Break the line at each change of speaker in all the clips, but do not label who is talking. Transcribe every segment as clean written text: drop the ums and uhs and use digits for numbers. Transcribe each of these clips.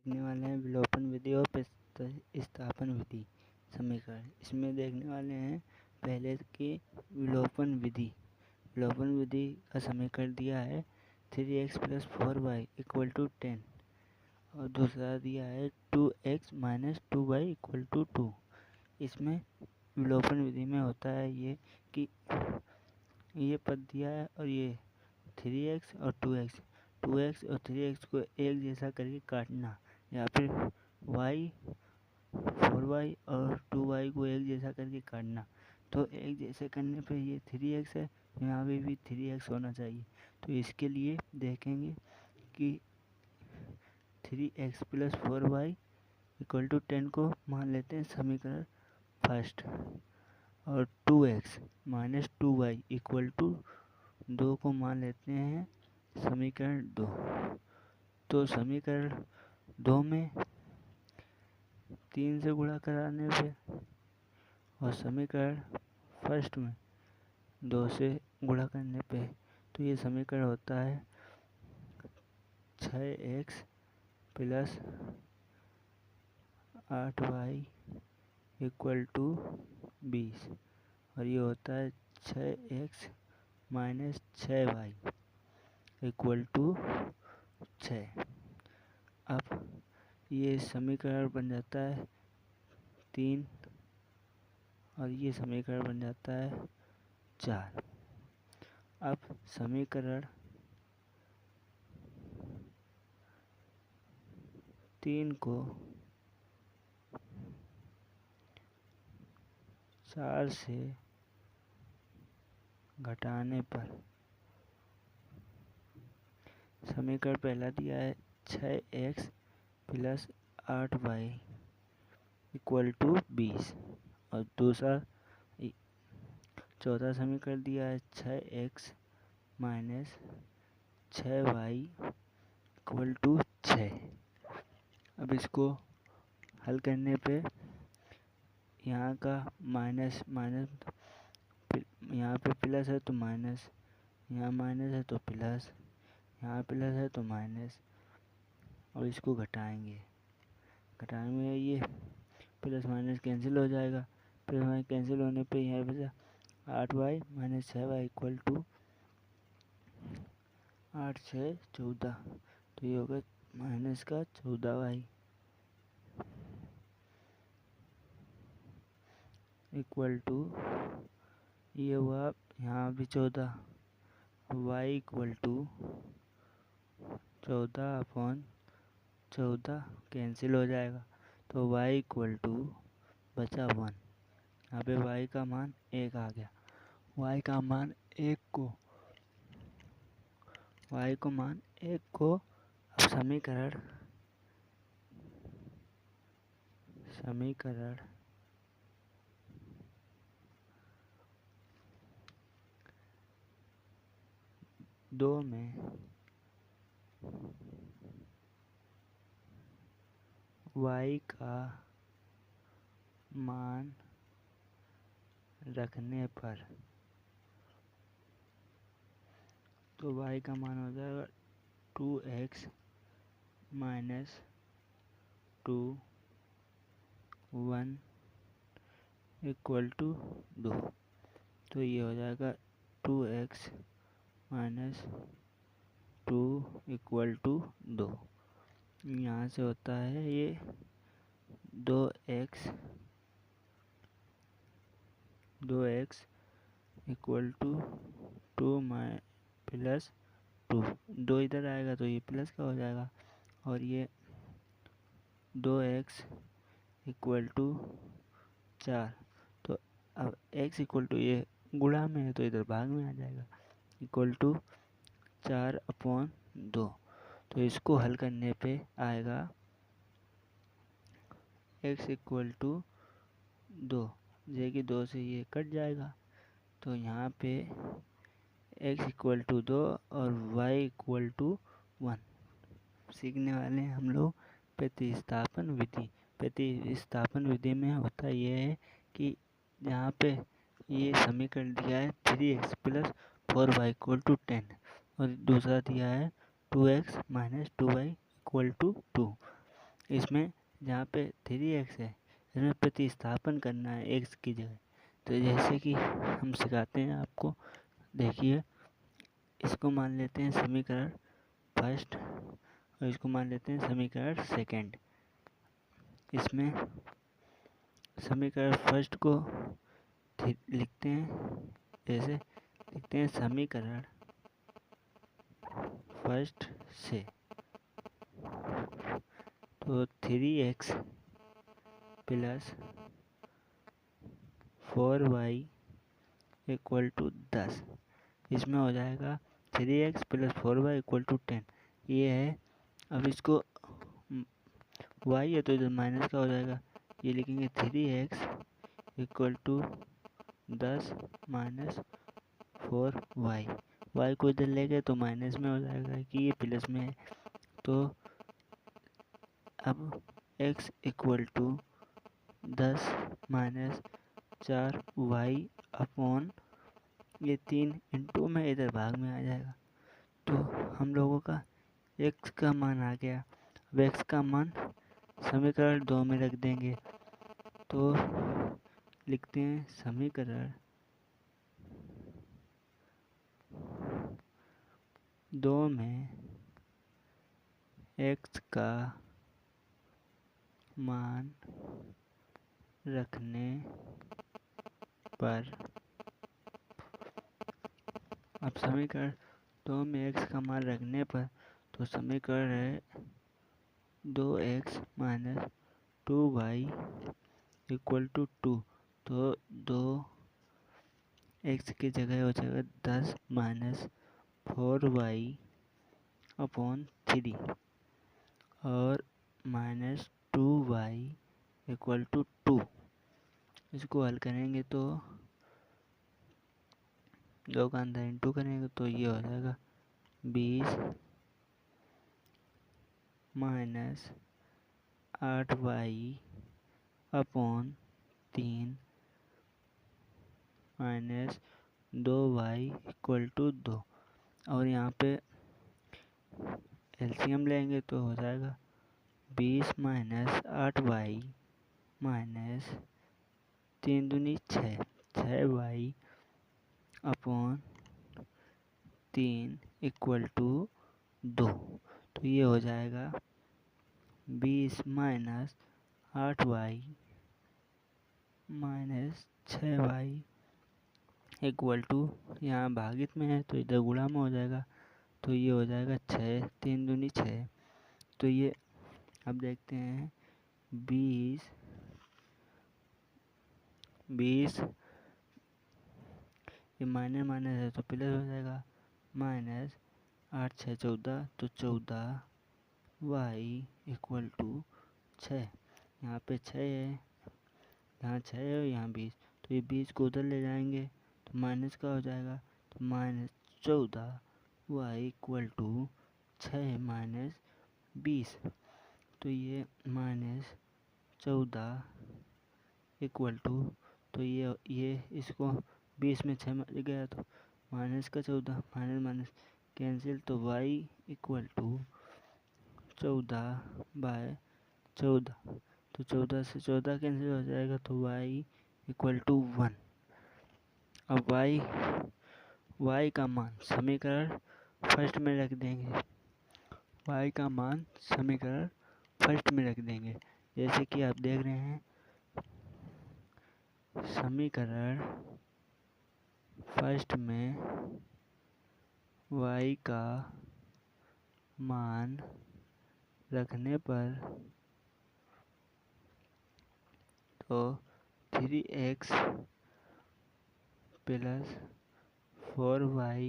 देखने वाले हैं विलोपन विधि और प्रतिस्थापन विधि समीकरण। इसमें देखने वाले हैं पहले की विलोपन विधि। विलोपन विधि का समीकरण दिया है 3x + 4y = 10 और दूसरा दिया है 2x - 2y = 2। इसमें विलोपन विधि में होता है ये कि ये पद दिया है और ये 3x और 2x और 3x को एक जैसा करके काटना, या फिर 4y और 2y को एक जैसा करके काटना। तो एक जैसे करने पे ये 3x है, यहाँ पे भी 3x होना चाहिए। तो इसके लिए देखेंगे कि 3x + 4y = 10 को मान लेते हैं समीकरण फर्स्ट, और 2x - 2y = 2 को मान लेते हैं समीकरण 2। तो समीकरण 2 में 3 से गुणा कराने पे और समीकरण फर्स्ट में 2 से गुणा करने पे तो ये समीकरण होता है 6x + 8y = 20 और ये होता है 6x - 6y = 6। अब ये समीकरण बन जाता है 3 और ये समीकरण बन जाता है 4। अब समीकरण 3 को 4 से घटाने पर समीकरण पहला दिया है 6x + 8y = 20 और दूसरा चौथा समीकरण दिया है 6x - 6y = 6। अब इसको हल करने पे यहाँ का माइनस यहाँ पे प्लस है तो माइनस, यहाँ माइनस है तो प्लस, यहाँ प्लस है तो माइनस, और इसको घटाएंगे ये प्लस माइनस कैंसिल हो जाएगा। प्लस माइनस कैंसिल होने पे यहाँ बचा 8y - 6y = 8 × 6 = 14। तो ये होगा -14y = ये हुआ यहाँ भी 14, y = 14/14 कैंसिल हो जाएगा तो y = बचा 1। यहाँ पे y का मान 1 आ गया। y का मान 1 को अब समीकरण 2 में y का मान रखने पर तो y का मान हो जाएगा 2x - 2y = 2। तो ये हो जाएगा 2x - 2 = 2। यहाँ से होता है ये 2x = 2 + 2। 2 इधर आएगा तो ये प्लस का हो जाएगा, और ये 2x = 4। तो अब x = ये गुणा में है तो इधर भाग में आ जाएगा, = 4/2। तो इसको हल करने पे आएगा x = 2, जैसे कि 2 से ये कट जाएगा तो यहाँ पे x = 2 और y = 1। सीखने वाले हैं हम लोग प्रतिस्थापन विधि। प्रतिस्थापन विधि में होता ये है कि यहाँ पे ये समीकरण दिया है 3x + 4y = 10 और दूसरा दिया है 2x - 2y = 2। इसमें जहाँ पे 3x है इसमें प्रतिस्थापन करना है x की जगह। तो जैसे कि हम सिखाते हैं आपको, देखिए इसको मान लेते हैं समीकरण फर्स्ट और इसको मान लेते हैं समीकरण सेकंड। इसमें समीकरण फर्स्ट को लिखते हैं, जैसे लिखते हैं समीकरण फर्स्ट से, तो 3x plus 4y equal to 10। इसमें हो जाएगा 3x plus 4y equal to 10, ये है। अब इसको y है तो इधर माइनस का हो जाएगा, ये लिखेंगे 3x equal to 10 minus 4y। y को इधर ले गए तो माइनस में हो जाएगा कि ये प्लस में है। तो अब x equal to 10 minus 4y upon ये 3 इंटू में इधर भाग में आ जाएगा। तो हम लोगों का x का मान आ गया। अब x का मान समीकरण 2 में रख देंगे, तो लिखते हैं समीकरण 2 में x का मान रखने पर, अब समीकरण 2 में x का मान रखने पर, तो समीकरण है 2x minus 2y equal to 2। तो 2x की जगह हो जाएगा 10 माइनस 4y अपॉन 3 और माइनस 2y इक्वल टू 2। इसको हल करेंगे तो 2 का अंदर इंटू करेंगे तो ये हो जाएगा 20 minus 8y upon 3 minus 2y equal to 2। और यहाँ पे एलसीएम लेंगे तो हो जाएगा 20 माइनस 8y माइनस 3 दूनी 6y अपॉन 3 इक्वल टू 2। तो ये हो जाएगा 20 minus 8y minus 6y equal to, यहाँ भागित में है तो इधर गुणा में हो जाएगा। तो ये हो जाएगा 6, 3 दूनी 6। तो ये अब देखते हैं 20 ये माइनस माइनस है तो प्लस हो जाएगा, माइनस 8 6 14, तो 14y इक्वल टू 6। यहाँ पे 6 है, यहाँ 6 है और यहाँ 20, तो ये 20 को उधर ले जाएंगे तो माइनस का हो जाएगा, तो minus 14y equal to 6 minus 20। तो ये माइनस 14 इक्वल टू, तो ये इसको 20 में 6 मिल गया तो माइनस का 14, माइनस माइनस कैंसिल, तो y इक्वल टू 14/14। तो 14 से 14 कैंसिल हो जाएगा तो y इक्वल टू 1। अब y का मान समीकरण फर्स्ट में रख देंगे, y का मान समीकरण फर्स्ट में रख देंगे। जैसे कि आप देख रहे हैं समीकरण फर्स्ट में y का मान रखने पर, तो 3x plus 4y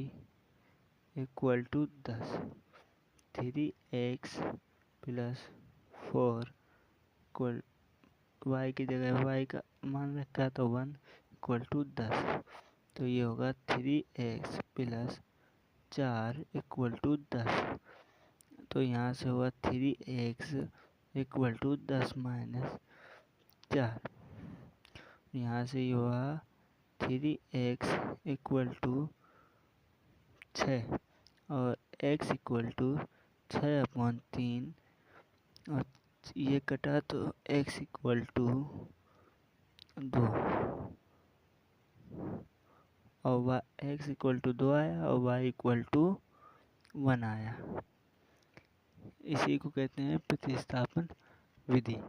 equal to 10। 3x plus 4 equal, y की जगह y का मान रखा तो 1 इक्वल टू 10। तो ये होगा 3x प्लस 4 इक्वल टू 10। तो यहाँ से हुआ 3x इक्वल टू 10 माइनस 4। यहाँ से ये हुआ 3x इक्वल टू 6 और x इक्वल टू 6/3 और ये कटा तो x इक्वल टू 2 और x इक्वल टू 2 आया और y इक्वल टू 1 आया। इसी को कहते हैं प्रतिस्थापन विधि।